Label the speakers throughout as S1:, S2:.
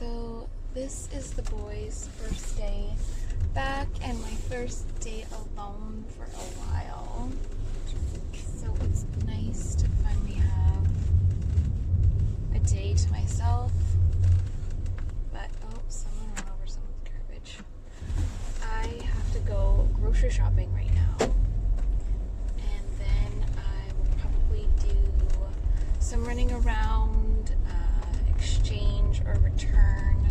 S1: So this is the boys' first day back and my first day alone for a while. So it's nice to finally have a day to myself. But oh, someone ran over someone's garbage. I have to go grocery shopping right now. And then I will probably do some running around, exchange or return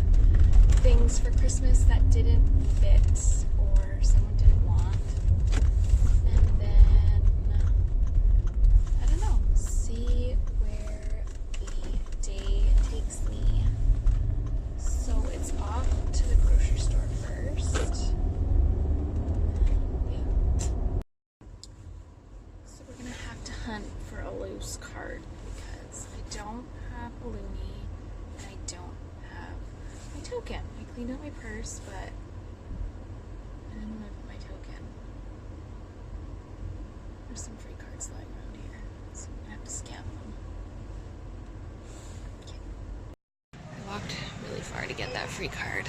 S1: things for Christmas that didn't fit or someone didn't want. And then, I don't know, see where the day takes me. So it's off to the grocery store first. Yeah. So we're gonna have to hunt for a loose card because I don't have a loonie and I don't have my token. I cleaned out my purse, but I don't know where I put my token. There's some free cards lying around here, so I'm gonna have to scan them. Okay. I walked really far to get that free card.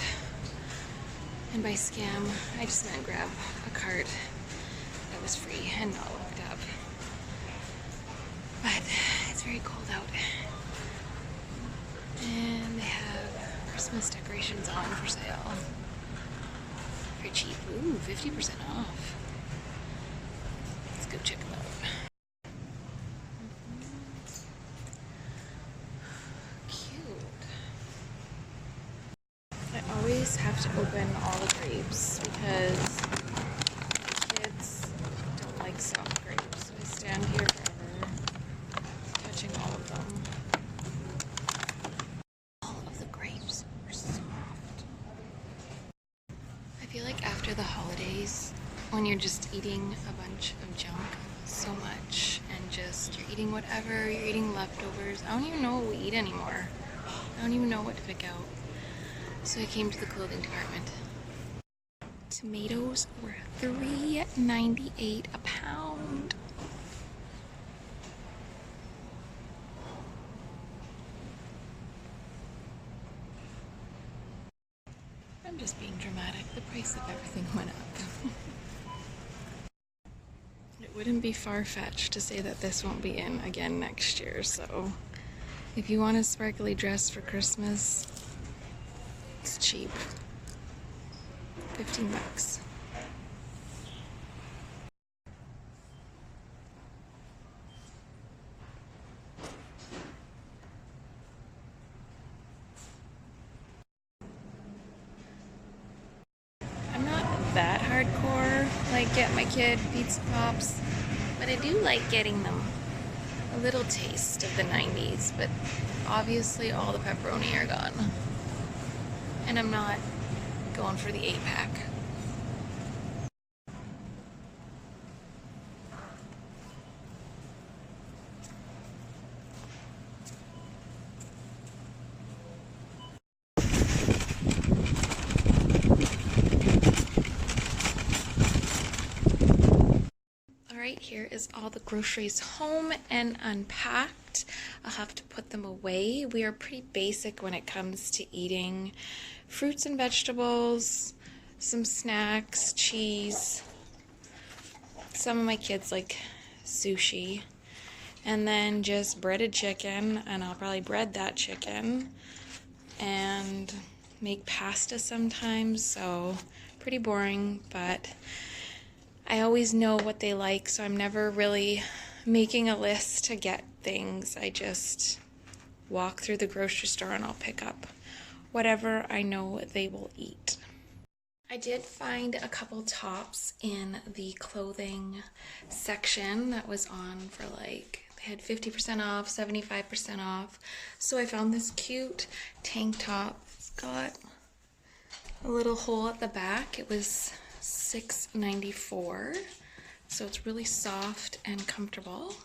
S1: And by scam, I just meant grab a card that was free and not looked up. But it's very cold out. And they have Christmas decorations on for sale. Very cheap. Ooh, 50% off. Let's go check them out. Cute. I always have to open all the grapes because the kids don't like soft grapes. So I stand here forever, touching all of them. I feel like after the holidays, when you're just eating a bunch of junk so much and just you're eating whatever, you're eating leftovers. I don't even know what we eat anymore. I don't even know what to pick out. So I came to the clothing department. Tomatoes were $3.98 a pound. I'm just being dramatic. The price of everything went up. It wouldn't be far-fetched to say that this won't be in again next year, so if you want a sparkly dress for Christmas, it's cheap. 15 bucks. That hardcore, like get my kid pizza pops, but I do like getting them a little taste of the 90s, but obviously all the pepperoni are gone and I'm not going for the 8-pack. Alright, here is all the groceries home and unpacked. I'll have to put them away. We are pretty basic when it comes to eating fruits and vegetables, some snacks, cheese. Some of my kids like sushi. And then just breaded chicken, and I'll probably bread that chicken and make pasta sometimes, so pretty boring, but I always know what they like, so I'm never really making a list to get things. I just walk through the grocery store and I'll pick up whatever I know they will eat. I did find a couple tops in the clothing section that was on for like, they had 50% off, 75% off. So I found this cute tank top. It's got a little hole at the back. It was $6.94, so it's really soft and comfortable.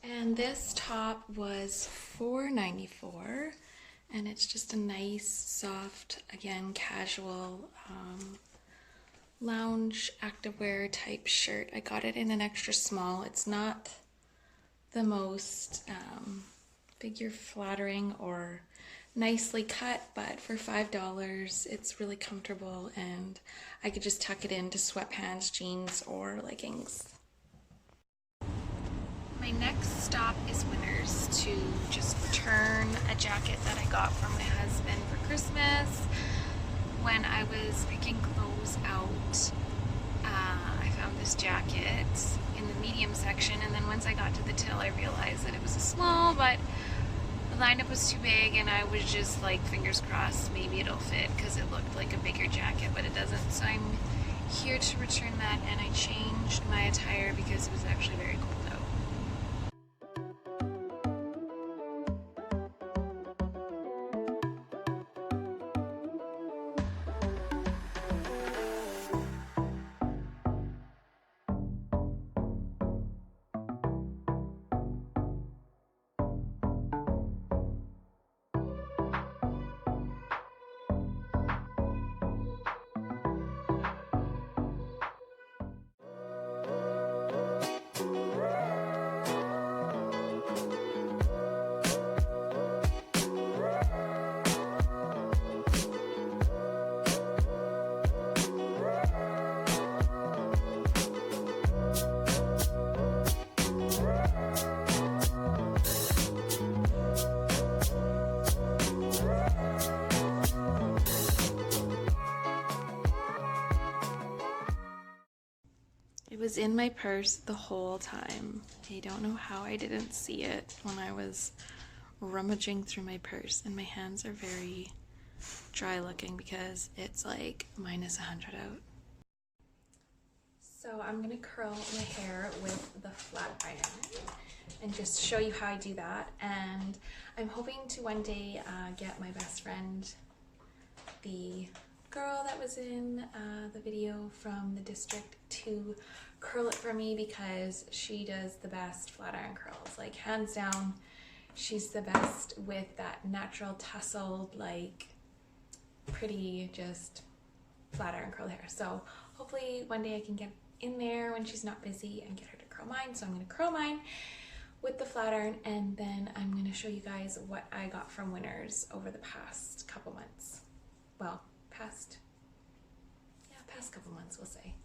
S1: And this top was $4.94, and it's just a nice, soft, again, casual lounge activewear type shirt. I got it in an extra small. It's not the most figure flattering or nicely cut, but for $5, it's really comfortable and I could just tuck it into sweatpants, jeans, or leggings. My next stop is Winners to just return a jacket that I got from my husband for Christmas. When I was picking clothes out, I found this jacket in the medium section, and then once I got to the till I realized that it was a small, but the lineup was too big and I was just like, fingers crossed, maybe it'll fit, because it looked like a bigger jacket, but it doesn't. So I'm here to return that, and I changed my attire because it was actually very cold out. It was in my purse the whole time. I don't know how I didn't see it when I was rummaging through my purse, and my hands are very dry looking because it's like -100 out. So I'm gonna curl my hair with the flat iron and just show you how I do that. And I'm hoping to one day get my best friend, the girl that was in the video from the district, to curl it for me, because she does the best flat iron curls. Like, hands down, she's the best with that natural tousled, like pretty, just flat iron curl hair. So hopefully one day I can get in there when she's not busy and get her to curl mine. So I'm going to curl mine with the flat iron, and then I'm going to show you guys what I got from Winners over the past couple months. Well, past couple months, we'll say.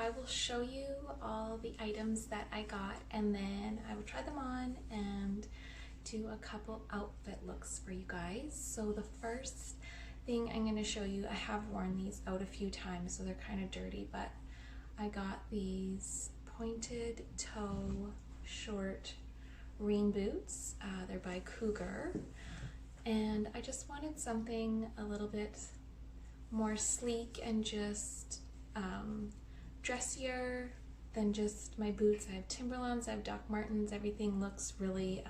S1: I will show you all the items that I got, and then I will try them on and do a couple outfit looks for you guys. So the first thing I'm going to show you, I have worn these out a few times, so they're kind of dirty, but I got these pointed toe short rain boots. They're by Cougar, and I just wanted something a little bit more sleek and just dressier than just my boots. I have Timberlands, I have Doc Martens, everything looks really,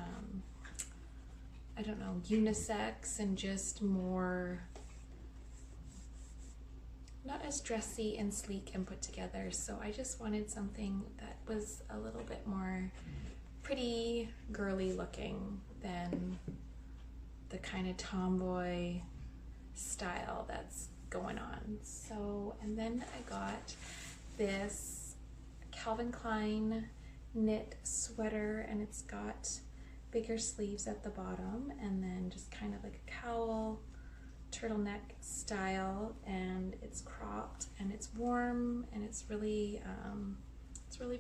S1: I don't know, unisex and just more, not as dressy and sleek and put together. So I just wanted something that was a little bit more pretty girly looking than the kind of tomboy style that's going on. So, and then I got this Calvin Klein knit sweater, and it's got bigger sleeves at the bottom and then just kind of like a cowl turtleneck style, and it's cropped and it's warm and it's really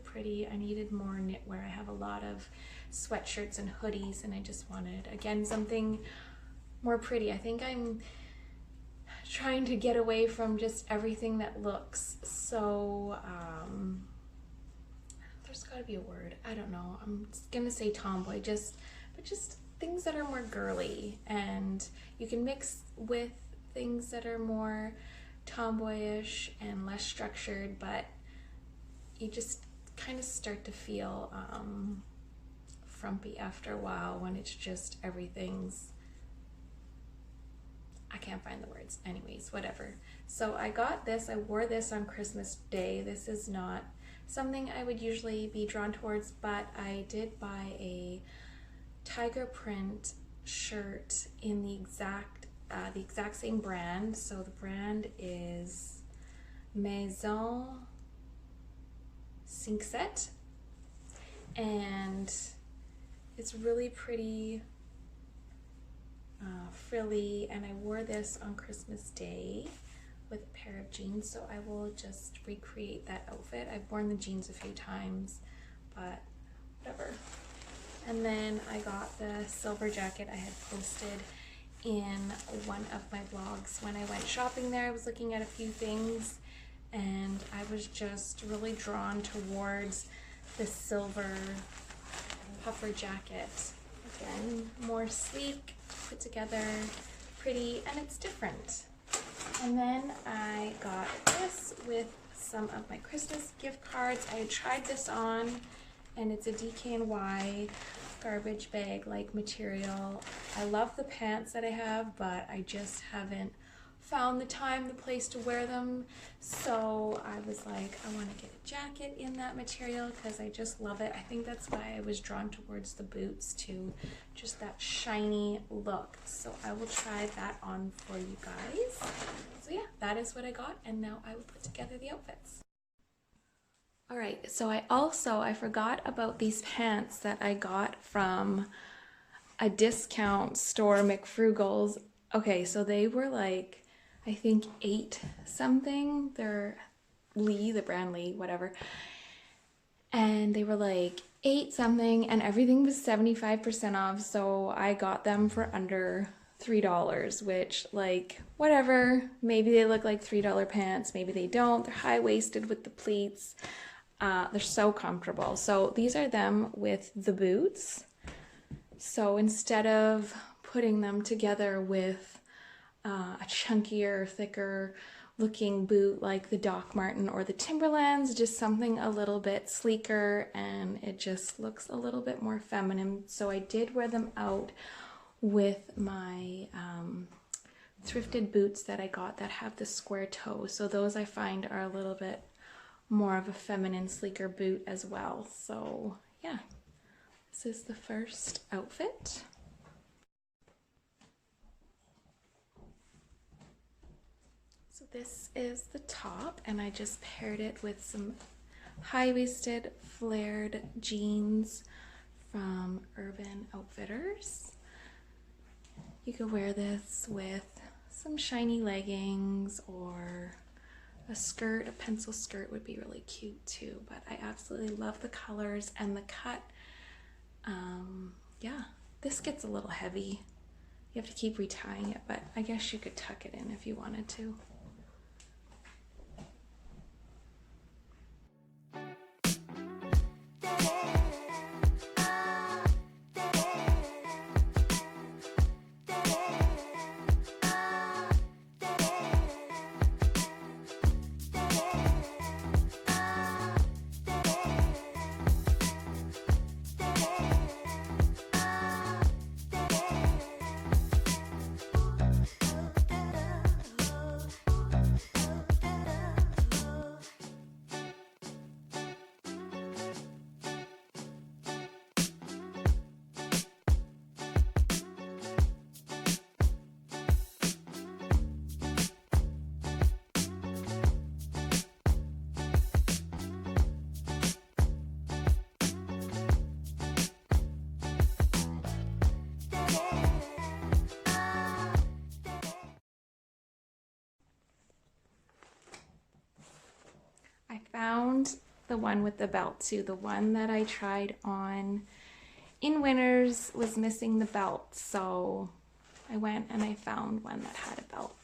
S1: pretty. I needed more knitwear. I have a lot of sweatshirts and hoodies, and I just wanted, again, something more pretty. I think I'm trying to get away from just everything that looks so, there's got to be a word. I don't know. I'm just gonna say tomboy, but just things that are more girly, and you can mix with things that are more tomboyish and less structured, but you just kind of start to feel frumpy after a while when it's just everything's, I can't find the words. Anyways, whatever. So I got this, I wore this on Christmas Day. This is not something I would usually be drawn towards, but I did buy a tiger print shirt in the exact same brand. So the brand is Maison cinqcent, and it's really pretty frilly, and I wore this on Christmas Day with a pair of jeans, so I will just recreate that outfit. I've worn the jeans a few times, but whatever. And then I got the silver jacket I had posted in one of my vlogs. When I went shopping there, I was looking at a few things, and I was just really drawn towards the silver puffer jacket. Again, more sleek, put together, pretty, and it's different. And then I got this with some of my Christmas gift cards. I had tried this on, and it's a DKNY garbage bag like material. I love the pants that I have, but I just haven't found the time, the place to wear them. So I was like, I want to get a jacket in that material because I just love it. I think that's why I was drawn towards the boots too, just that shiny look. So I will try that on for you guys. So yeah, that is what I got, and now I will put together the outfits. All right, so I forgot about these pants that I got from a discount store, McFrugal's. Okay, so they were like, I think 8 something. They're Lee, the brand Lee, whatever. And they were like 8 something, and everything was 75% off. So I got them for under $3, which, like, whatever. Maybe they look like $3 pants, maybe they don't. They're high-waisted with the pleats. They're so comfortable. So these are them with the boots. So instead of putting them together with a chunkier, thicker looking boot like the Doc Marten or the Timberlands, just something a little bit sleeker, and it just looks a little bit more feminine. So I did wear them out with my thrifted boots that I got that have the square toe. So those I find are a little bit more of a feminine, sleeker boot as well. So yeah, this is the first outfit. So this is the top, and I just paired it with some high-waisted flared jeans from Urban Outfitters. You could wear this with some shiny leggings or a skirt, a pencil skirt would be really cute too, but I absolutely love the colors and the cut. Yeah, this gets a little heavy. You have to keep retying it, but I guess you could tuck it in if you wanted to. I found the one with the belt too. The one that I tried on in Winners was missing the belt, so I went and I found one that had a belt.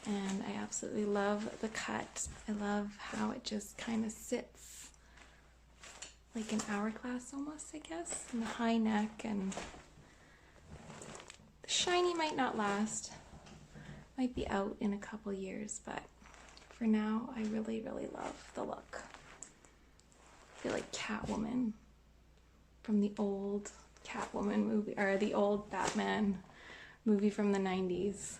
S1: And I absolutely love the cut. I love how it just kind of sits like an hourglass almost, I guess, and the high neck, and the shiny might not last. Might be out in a couple years, but for now, I really, really love the look. I feel like Catwoman from the old Catwoman movie, or the old Batman movie from the 90s.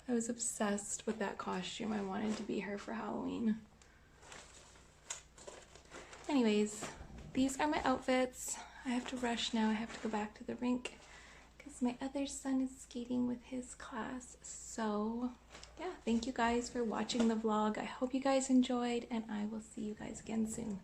S1: I was obsessed with that costume. I wanted to be her for Halloween. Anyways, these are my outfits. I have to rush now. I have to go back to the rink because my other son is skating with his class. So yeah, thank you guys for watching the vlog. I hope you guys enjoyed, and I will see you guys again soon.